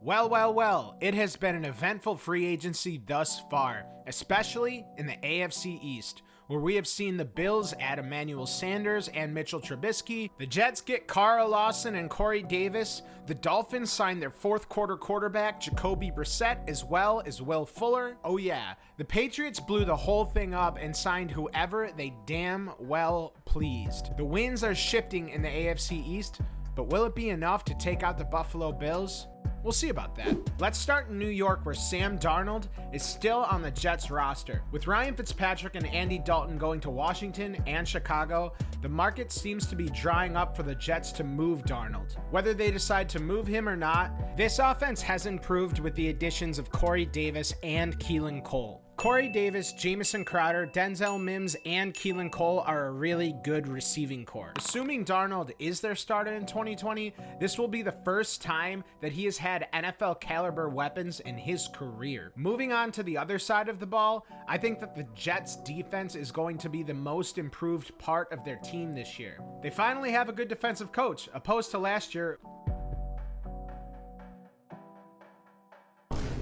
Well, it has been an eventful free agency thus far, especially in the AFC East, where we have seen the Bills add Emmanuel Sanders and Mitchell Trubisky, the Jets get Carl Lawson and Corey Davis, the Dolphins signed their fourth quarter quarterback Jacoby Brissett as well as Will Fuller. Oh yeah, the Patriots blew the whole thing up and signed whoever they damn well pleased. The winds are shifting in the AFC East, but will it be enough to take out the Buffalo Bills? We'll see about that. Let's start in New York, where Sam Darnold is still on the Jets roster. With Ryan Fitzpatrick and Andy Dalton going to Washington and Chicago, the market seems to be drying up for the Jets to move Darnold. Whether they decide to move him or not, this offense has improved with the additions of Corey Davis and Keelan Cole. Corey Davis, Jamison Crowder, Denzel Mims, and Keelan Cole are a really good receiving core. Assuming Darnold is their starter in 2020, this will be the first time that he has had NFL caliber weapons in his career. Moving on to the other side of the ball, I think that the Jets defense is going to be the most improved part of their team this year. They finally have a good defensive coach, opposed to last year.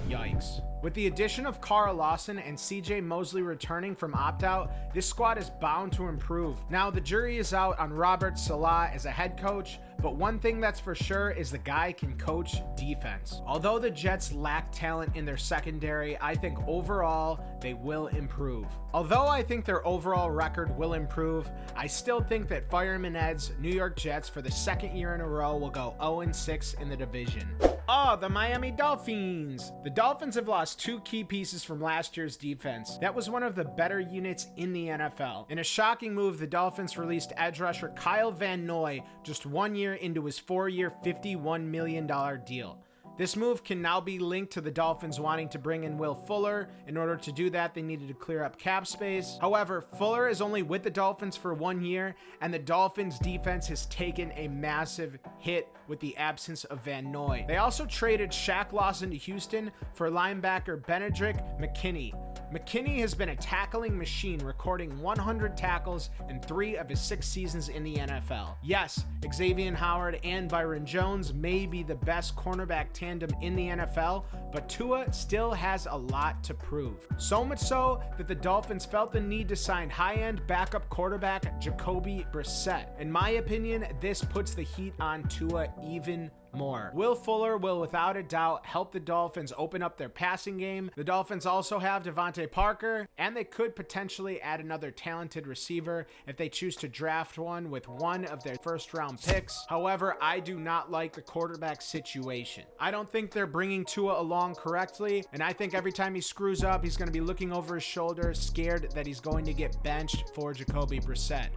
Yikes. With the addition of Carl Lawson and CJ Mosley returning from opt-out, this squad is bound to improve. Now, the jury is out on Robert Saleh as a head coach, but one thing that's for sure is the guy can coach defense. Although the Jets lack talent in their secondary, I think overall they will improve. Although I think their overall record will improve, I still think that Fireman Ed's New York Jets for the second year in a row will go 0-6 in the division. Oh, the Miami Dolphins! The Dolphins have lost two key pieces from last year's defense. That was one of the better units in the NFL. In a shocking move, the Dolphins released edge rusher Kyle Van Noy just 1 year into his 4-year, $51 million deal. This move can now be linked to the Dolphins wanting to bring in Will Fuller. In order to do that, they needed to clear up cap space. However, Fuller is only with the Dolphins for 1 year, and the Dolphins defense has taken a massive hit with the absence of Van Noy. They also traded Shaq Lawson to Houston for linebacker Benedict McKinney. McKinney has been a tackling machine, recording 100 tackles in 3 of his 6 seasons in the NFL. Yes, Xavier Howard and Byron Jones may be the best cornerback tandem in the NFL, but Tua still has a lot to prove. So much so that the Dolphins felt the need to sign high-end backup quarterback Jacoby Brissett. In my opinion, this puts the heat on Tua even more. Will Fuller will without a doubt help the Dolphins open up their passing game. The Dolphins also have Devontae Parker, and they could potentially add another talented receiver if they choose to draft one with one of their first-round picks. However, I do not like the quarterback situation. I don't think they're bringing Tua along correctly, and I think every time he screws up, he's going to be looking over his shoulder, scared that he's going to get benched for Jacoby Brissett.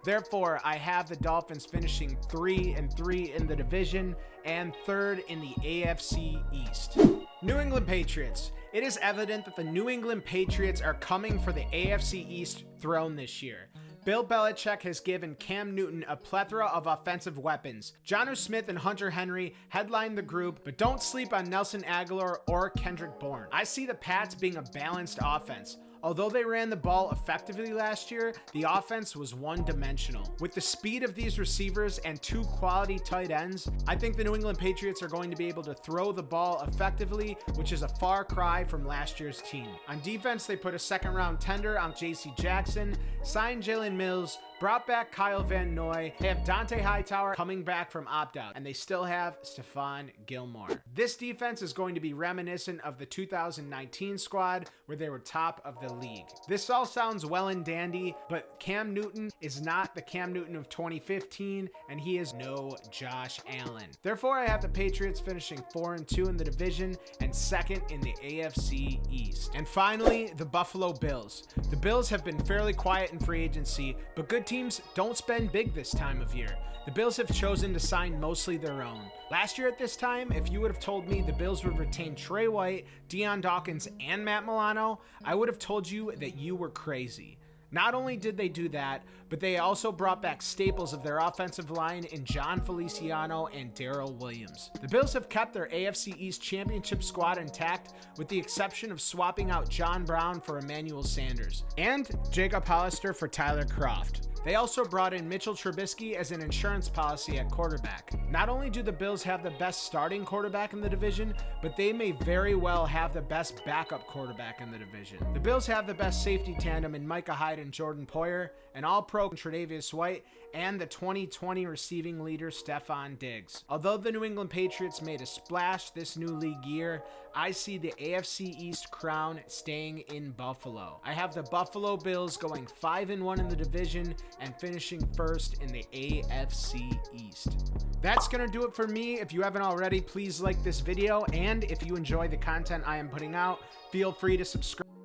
Therefore, I have the Dolphins finishing 3-3 in the division and 3rd in the AFC East. New England Patriots. It is evident that the New England Patriots are coming for the AFC East throne this year. Bill Belichick has given Cam Newton a plethora of offensive weapons. Jonnu Smith and Hunter Henry headline the group, but don't sleep on Nelson Aguilar or Kendrick Bourne. I see the Pats being a balanced offense. Although they ran the ball effectively last year, the offense was one-dimensional. With the speed of these receivers and 2 quality tight ends, I think the New England Patriots are going to be able to throw the ball effectively, which is a far cry from last year's team. On defense, they put a second-round tender on J.C. Jackson, signed Jalen Mills, brought back Kyle Van Noy, they have Dante Hightower coming back from opt-out, and they still have Stephon Gilmore. This defense is going to be reminiscent of the 2019 squad, where they were top of the league. This all sounds well and dandy, but Cam Newton is not the Cam Newton of 2015, and he is no Josh Allen. Therefore, I have the Patriots finishing 4-2 in the division and 2nd in the AFC East. And finally, the Buffalo Bills. The Bills have been fairly quiet in free agency, but good teams don't spend big this time of year. The Bills have chosen to sign mostly their own. Last year at this time, if you would have told me the Bills would retain Trey White, Deion Dawkins, and Matt Milano, I would have told you that you were crazy. Not only did they do that, but they also brought back staples of their offensive line in John Feliciano and Darrell Williams. The Bills have kept their AFC East championship squad intact, with the exception of swapping out John Brown for Emmanuel Sanders and Jacob Hollister for Tyler Kroft. They also brought in Mitchell Trubisky as an insurance policy at quarterback. Not only do the Bills have the best starting quarterback in the division, but they may very well have the best backup quarterback in the division. The Bills have the best safety tandem in Micah Hyde and Jordan Poyer, an all-pro Tre'Davious White, and the 2020 receiving leader Stephon Diggs. Although the New England Patriots made a splash this new league year, I see the AFC East crown staying in Buffalo. I have the Buffalo Bills going 5-1 in the division and finishing first in the AFC East. That's going to do it for me. If you haven't already, please like this video, and if you enjoy the content I am putting out, feel free to subscribe.